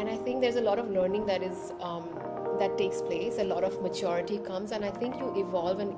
And I think there's a lot of learning that takes place. A lot of maturity comes, and I think you evolve and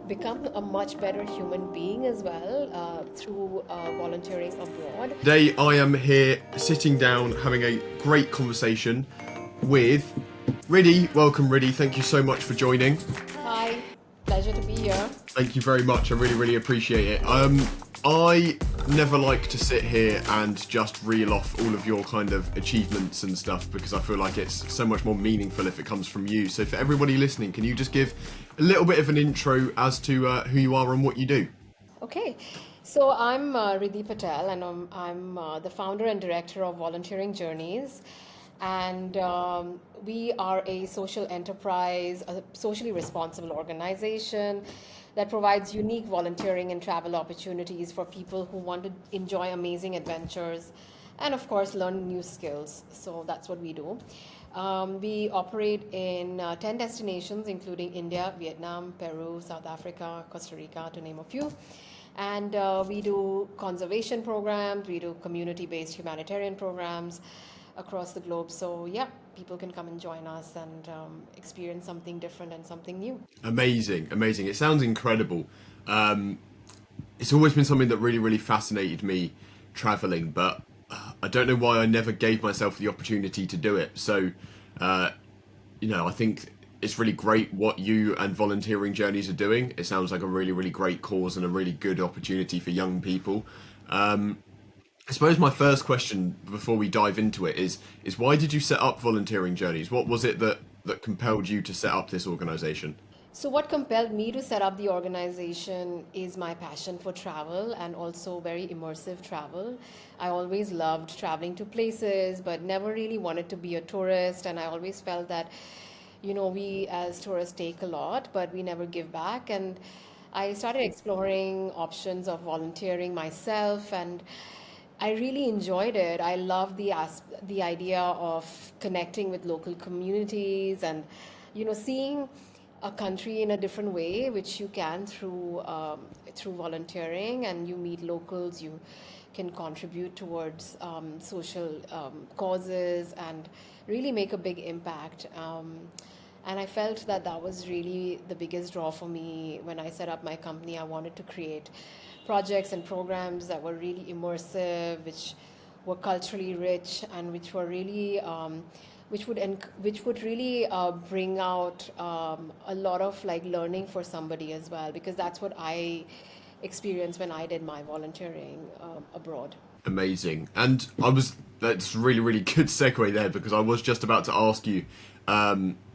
become a much better human being as well through volunteering abroad. Today I am here sitting down having a great conversation with Ridhi. Welcome, Ridhi. Thank you so much for joining. Hi, pleasure to be here. Thank you very much. I really, really appreciate it. I never like to sit here and just reel off all of your kind of achievements and stuff because I feel like it's so much more meaningful if it comes from you. So for everybody listening, can you just give a little bit of an intro as to who you are and what you do? Okay, so I'm Ridhi Patel, and I'm the founder and director of Volunteering Journeys. And we are a social enterprise, a socially responsible organization that provides unique volunteering and travel opportunities for people who want to enjoy amazing adventures and, of course, learn new skills. So that's what we do. We operate in 10 destinations, including India, Vietnam, Peru, South Africa, Costa Rica, to name a few. And we do conservation programs, we do community-based humanitarian programs across the globe. So yeah, people can come and join us and experience something different and something new. Amazing, amazing. It sounds incredible. It's always been something that really, really fascinated me traveling, but I don't know why I never gave myself the opportunity to do it. So, I think it's really great what you and volunteering journeys are doing. It sounds like a really, really great cause and a really good opportunity for young people. I suppose my first question before we dive into it is why did you set up volunteering journeys? What was it that compelled you to set up this organization? So, what compelled me to set up the organization is my passion for travel and also very immersive travel. I always loved traveling to places, but never really wanted to be a tourist. And I always felt that, we as tourists take a lot, but we never give back. And I started exploring options of volunteering myself, and I really enjoyed it. I loved the idea of connecting with local communities and, seeing a country in a different way, which you can through volunteering, and you meet locals. You can contribute towards social causes and really make a big impact. And I felt that that was really the biggest draw for me when I set up my company. I wanted to create projects and programs that were really immersive, which were culturally rich, and which were really which would really bring out a lot of like learning for somebody as well, because that's what I experienced when I did my volunteering abroad. Amazing. And that's really, really good segue there because I was just about to ask you,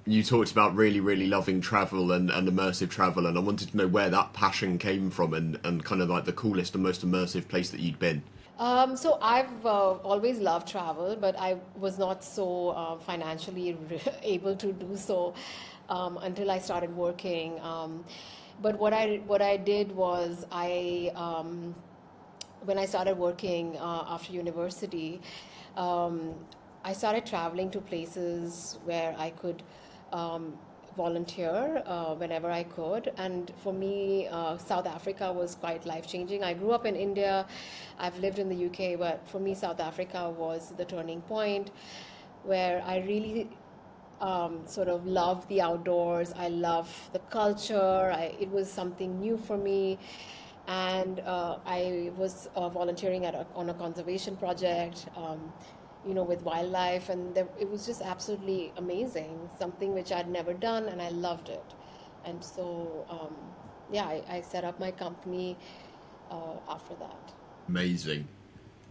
you talked about really, really loving travel and immersive travel, and I wanted to know where that passion came from and kind of like the coolest and most immersive place that you'd been. So I've always loved travel, but I was not so financially able to do so until I started working. But what I did was when I started working after university, um, I started traveling to places where I could um, volunteer whenever I could. And for me, South Africa was quite life changing. I grew up in India, I've lived in the UK, but for me, South Africa was the turning point where I really sort of love the outdoors. I love the culture. It was something new for me. And I was volunteering on a conservation project, with wildlife. And it was just absolutely amazing, something which I'd never done, and I loved it. And so, yeah, I set up my company after that. Amazing.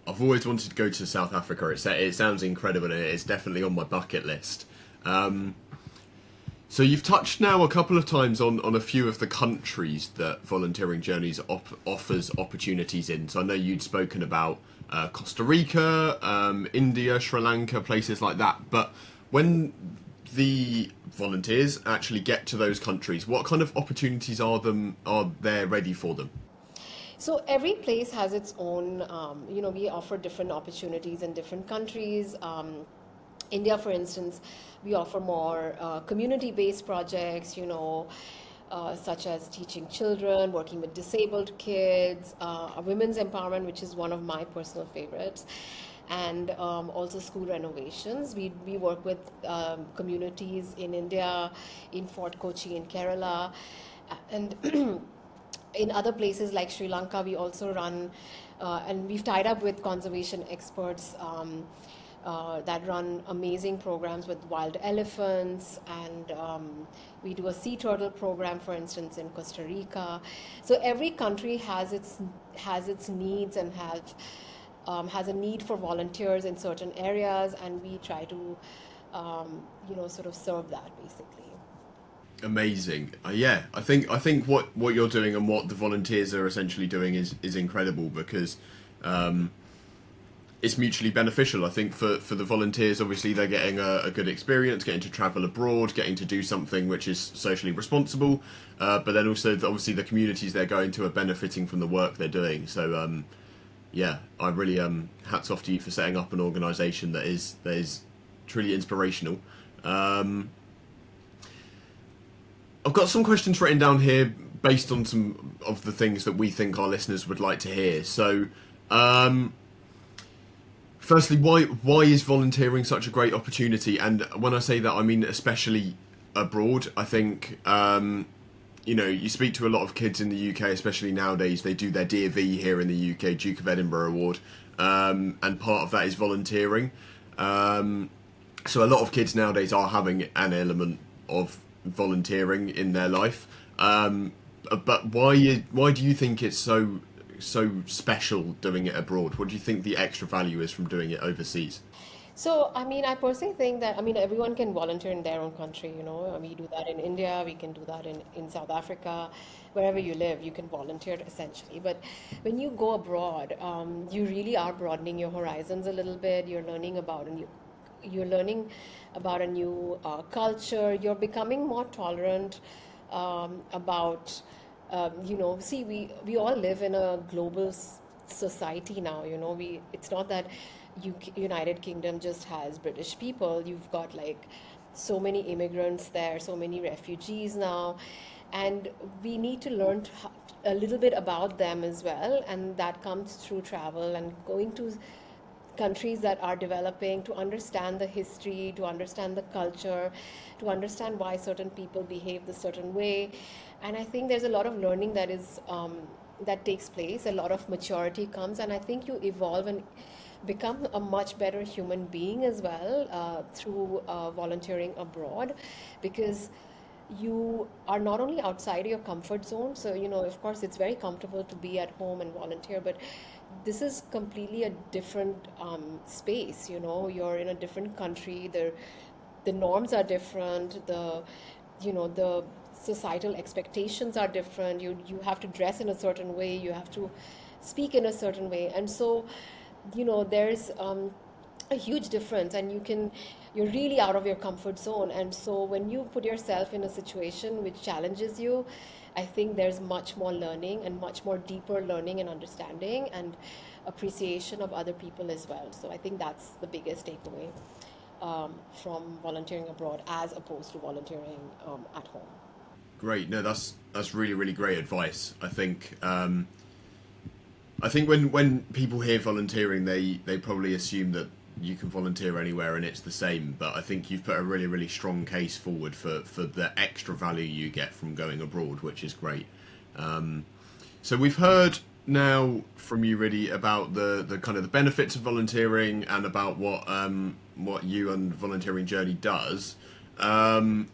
I've always wanted to go to South Africa. It sounds incredible and it's definitely on my bucket list. Um, So you've touched now a couple of times on a few of the countries that volunteering journeys offers opportunities in. So I know you'd spoken about Costa Rica, India, Sri Lanka, places like that. But when the volunteers actually get to those countries, what kind of opportunities are there ready for them? So every place has its own, we offer different opportunities in different countries. India, for instance, we offer more community-based projects, such as teaching children, working with disabled kids, women's empowerment, which is one of my personal favorites. and also school renovations. We work with communities in India, in Fort Kochi in Kerala, and in other places like Sri Lanka, we also run, and we've tied up with conservation experts that run amazing programs with wild elephants, and we do a sea turtle program, for instance, in Costa Rica. So every country has its needs and has a need for volunteers in certain areas, and we try to sort of serve that basically. Amazing. Yeah, I think what you're doing and what the volunteers are essentially doing is incredible because it's mutually beneficial. I think for the volunteers, obviously they're getting a good experience, getting to travel abroad, getting to do something which is socially responsible, but then also obviously the communities they're going to are benefiting from the work they're doing. So yeah, I really hats off to you for setting up an organisation that is truly inspirational. Um, I've got some questions written down here based on some of the things that we think our listeners would like to hear. So, firstly, why is volunteering such a great opportunity? And when I say that, I mean especially abroad. I think you speak to a lot of kids in the UK, especially nowadays. They do their Dear V here in the UK, Duke of Edinburgh Award, and part of that is volunteering. So a lot of kids nowadays are having an element of volunteering in their life. But why do you think it's so special doing it abroad? What do you think the extra value is from doing it overseas? So, I mean, I personally think that, I mean, everyone can volunteer in their own country, We do that in India, we can do that in South Africa, wherever you live, you can volunteer essentially. But when you go abroad, you really are broadening your horizons a little bit. You're learning about a new culture. You're becoming more tolerant about see, we all live in a global society now. We it's not that United Kingdom just has British people. You've got like so many immigrants there, so many refugees now, and we need to learn a little bit about them as well, and that comes through travel and going to countries that are developing, to understand the history, to understand the culture, to understand why certain people behave the certain way. And I think there's a lot of learning that takes place. A lot of maturity comes, and I think you evolve and become a much better human being as well through volunteering abroad, because you are not only outside your comfort zone. So, of course, it's very comfortable to be at home and volunteer, but this is completely a different space. You're in a different country. The norms are different. The societal expectations are different. You have to dress in a certain way. You have to speak in a certain way, and so there's a huge difference, and you're really out of your comfort zone. And so when you put yourself in a situation which challenges you, I think there's much more learning and much more deeper learning and understanding and appreciation of other people as well. So I think that's the biggest takeaway from volunteering abroad as opposed to volunteering at home. Great. No, that's really really great advice. I think when people hear volunteering, they probably assume that you can volunteer anywhere and it's the same. But I think you've put a really really strong case forward for the extra value you get from going abroad, which is great. So we've heard now from you, Ridhi, about the kind of the benefits of volunteering and about what you and volunteering journey does. I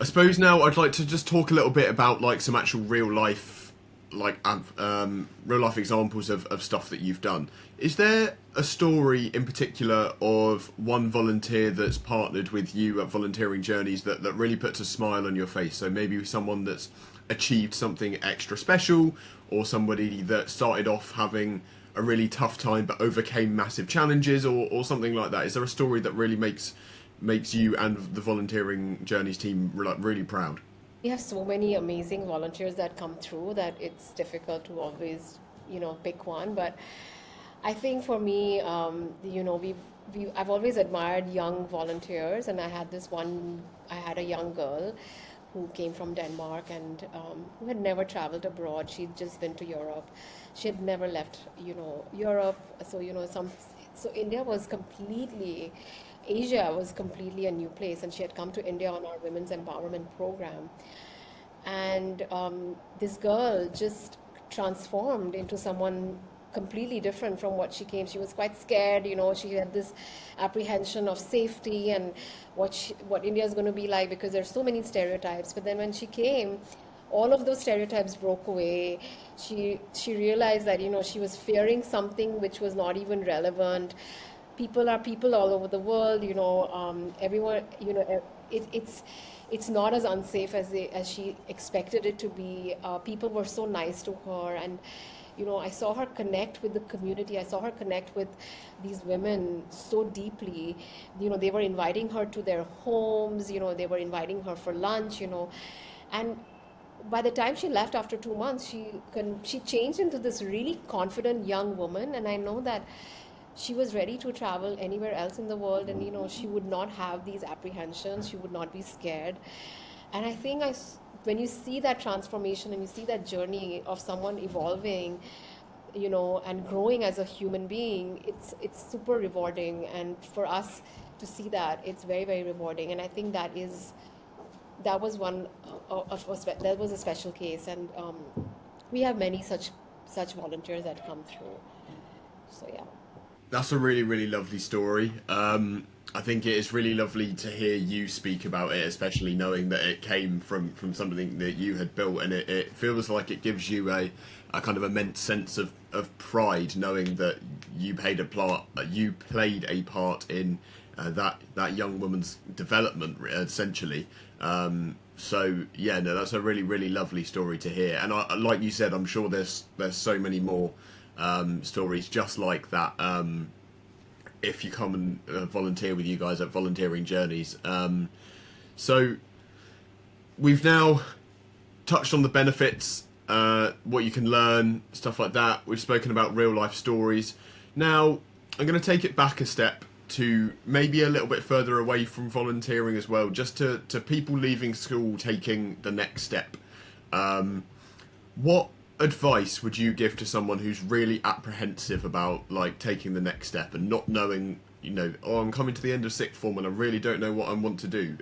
suppose now I'd like to just talk a little bit about like some actual real life, real life examples of stuff that you've done. Is there a story in particular of one volunteer that's partnered with you at volunteering journeys that really puts a smile on your face? So maybe someone that's achieved something extra special, or somebody that started off having a really tough time but overcame massive challenges, or something like that. Is there a story that really makes you and the volunteering journeys team really proud? We have so many amazing volunteers that come through that it's difficult to always, pick one. But I think for me, I've always admired young volunteers, and I had a young girl who came from Denmark and who had never traveled abroad. She'd just been to Europe. She had never left, Europe. So, So Asia was completely a new place, and she had come to India on our women's empowerment program. And this girl just transformed into someone completely different from what she came. She was quite scared, she had this apprehension of safety and what India is going to be like, because there's so many stereotypes. But then when she came, all of those stereotypes broke away. She realized that she was fearing something which was not even relevant. People are people all over the world. Everyone. It's not as unsafe as she expected it to be. People were so nice to her, and I saw her connect with the community. I saw her connect with these women so deeply. They were inviting her to their homes. They were inviting her for lunch. And by the time she left after 2 months, she changed into this really confident young woman, and I know that she was ready to travel anywhere else in the world, and she would not have these apprehensions. She would not be scared. And I think when you see that transformation and you see that journey of someone evolving, and growing as a human being, it's super rewarding. And for us to see that, it's very, very rewarding. And I think that was one that was a special case. And we have many such volunteers that come through. So yeah. That's a really, really lovely story. I think it is really lovely to hear you speak about it, especially knowing that it came from something that you had built, and it feels like it gives you a kind of immense sense of pride, knowing that you played a part in that young woman's development, essentially. So yeah, no, that's a really, really lovely story to hear, and like you said, I'm sure there's so many more stories just like that. If you come and volunteer with you guys at Volunteering Journeys. So we've now touched on the benefits, what you can learn, stuff like that. We've spoken about real life stories. Now I'm going to take it back a step to maybe a little bit further away from volunteering as well, just to people leaving school taking the next step. What advice would you give to someone who's really apprehensive about like taking the next step and not knowing, oh, I'm coming to the end of sixth form and I really don't know what I want to do,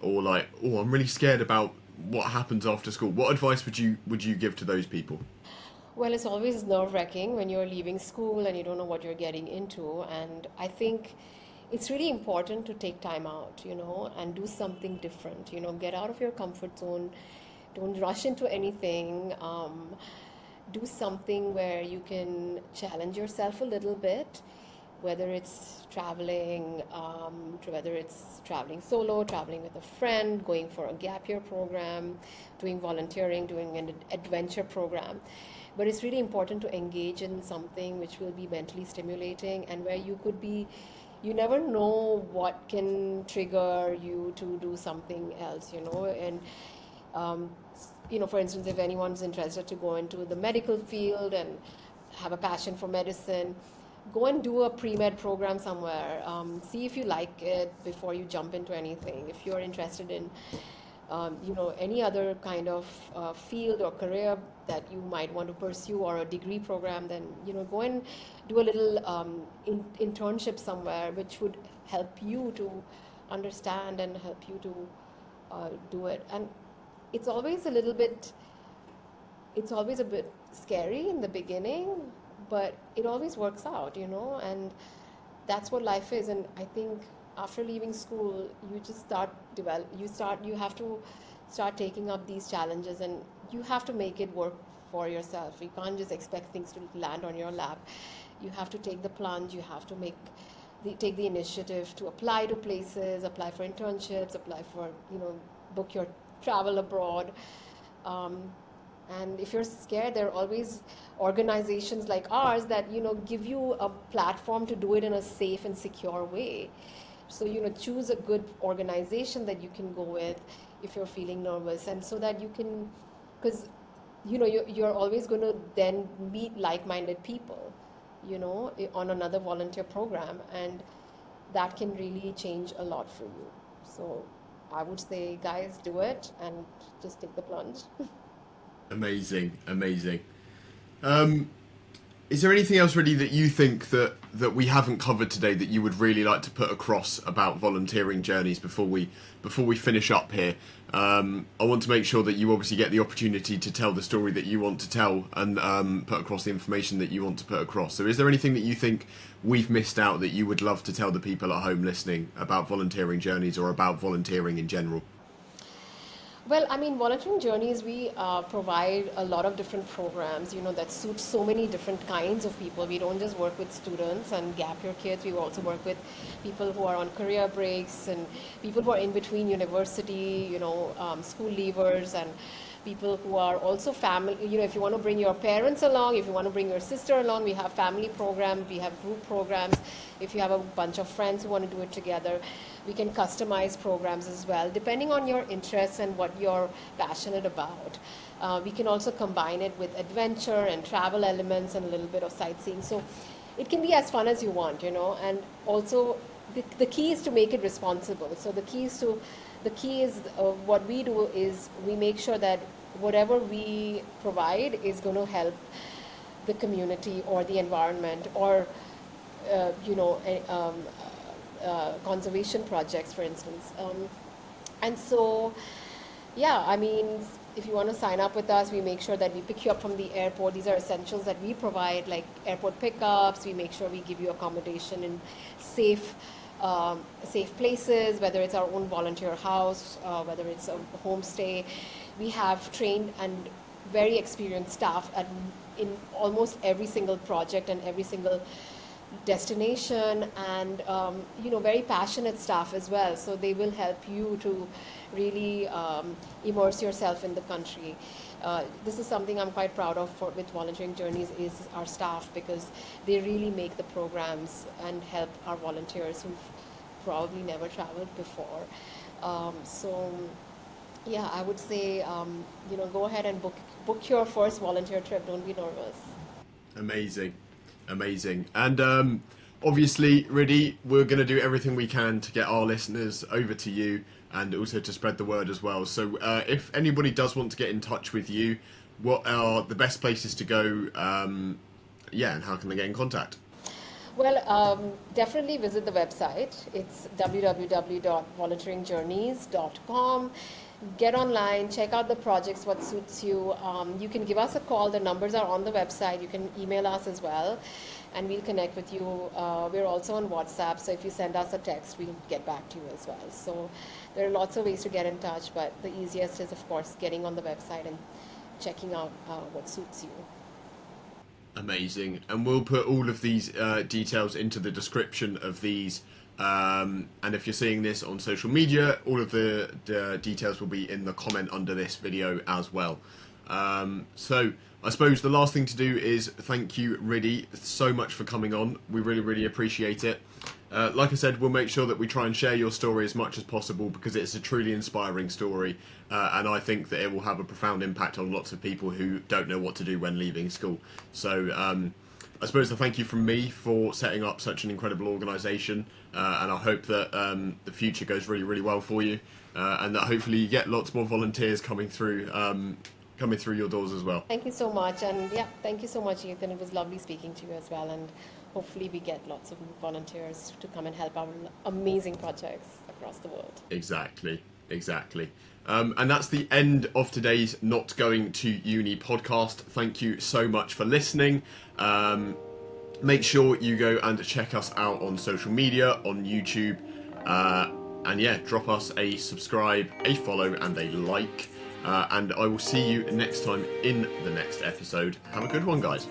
or like, oh, I'm really scared about what happens after school? What advice would you give to those people? Well, it's always nerve-wracking when you're leaving school and you don't know what you're getting into. And I think it's really important to take time out, and do something different. Get out of your comfort zone. Don't rush into anything. Do something where you can challenge yourself a little bit, whether it's whether it's traveling solo, traveling with a friend, going for a gap year program, doing volunteering, doing an adventure program. But it's really important to engage in something which will be mentally stimulating, and where you never know what can trigger you to do something else, and um, for instance, if anyone's interested to go into the medical field and have a passion for medicine, go and do a pre-med program somewhere. See if you like it before you jump into anything. If you're interested in, any other kind of field or career that you might want to pursue, or a degree program, then, go and do a little internship somewhere, which would help you to understand and help you to do it. And it's always a little bit it's always a bit scary in the beginning, but it always works out, and that's what life is. And I think after leaving school, you just you have to start taking up these challenges, and you have to make it work for yourself. You can't just expect things to land on your lap. You have to take the plunge. You have to take the initiative to apply to places, apply for internships, apply for, book your travel abroad. Um, and if you're scared, there are always organizations like ours that, give you a platform to do it in a safe and secure way. So, choose a good organization that you can go with if you're feeling nervous, and so that you can, because, you're always going to then meet like-minded people, on another volunteer program, and that can really change a lot for you. So I would say, guys, do it and just take the plunge. Amazing, amazing. Um, Is there anything else really that you think that we haven't covered today that you would really like to put across about volunteering journeys before we finish up here? I want to make sure that you obviously get the opportunity to tell the story that you want to tell and put across the information that you want to put across. So is there anything that you think we've missed out that you would love to tell the people at home listening about volunteering journeys or about volunteering in general? Well, I mean, volunteering journeys, we provide a lot of different programs, that suit so many different kinds of people. We don't just work with students and gap year kids. We also work with people who are on career breaks and people who are in between university, school leavers, and people who are also family. If you want to bring your parents along, if you want to bring your sister along, we have family programs, we have group programs. If you have a bunch of friends who want to do it together, we can customize programs as well, depending on your interests and what you're passionate about. We can also combine it with adventure and travel elements and a little bit of sightseeing. So it can be as fun as you want, and also the key is to make it responsible. So the key is what we do is we make sure that whatever we provide is going to help the community or the environment or conservation projects, for instance. And so, yeah, I mean, if you want to sign up with us, we make sure that we pick you up from the airport. These are essentials that we provide, like airport pickups. We make sure we give you accommodation in safe places, whether it's our own volunteer house, whether it's a homestay. We have trained and very experienced staff in almost every single project and every single destination, and very passionate staff as well, so they will help you to really immerse yourself in the country. This is something I'm quite proud of with volunteering journeys, is our staff, because they really make the programs and help our volunteers who've probably never traveled before. So yeah, I would say go ahead and book your first volunteer trip. Don't be nervous. Amazing. And obviously, Ridhi, we're going to do everything we can to get our listeners over to you and also to spread the word as well. So if anybody does want to get in touch with you, what are the best places to go? And how can they get in contact? Well, definitely visit the website. It's www.volunteeringjourneys.com. Get online, check out the projects, what suits you. You can give us a call. The numbers are on the website. You can email us as well, and we'll connect with you. We're also on WhatsApp, so if you send us a text, we'll get back to you as well. So there are lots of ways to get in touch, but the easiest is, of course, getting on the website and checking out what suits you. Amazing. And we'll put all of these details into the description of these. And if you're seeing this on social media, all of the details will be in the comment under this video as well. So I suppose the last thing to do is thank you, Ridhi, so much for coming on. We really, really appreciate it. Like I said, we'll make sure that we try and share your story as much as possible, because it's a truly inspiring story, and I think that it will have a profound impact on lots of people who don't know what to do when leaving school. So I suppose a thank you from me for setting up such an incredible organisation, and I hope that the future goes really, really well for you, and that hopefully you get lots more volunteers coming through your doors as well. Thank you so much, and yeah, thank you so much, Ethan. It was lovely speaking to you as well, and hopefully we get lots of volunteers to come and help our amazing projects across the world. Exactly. And that's the end of today's Not Going to Uni podcast. Thank you so much for listening. Make sure you go and check us out on social media, on YouTube, and yeah, drop us a subscribe, a follow, and a like. And I will see you next time in the next episode. Have a good one, guys.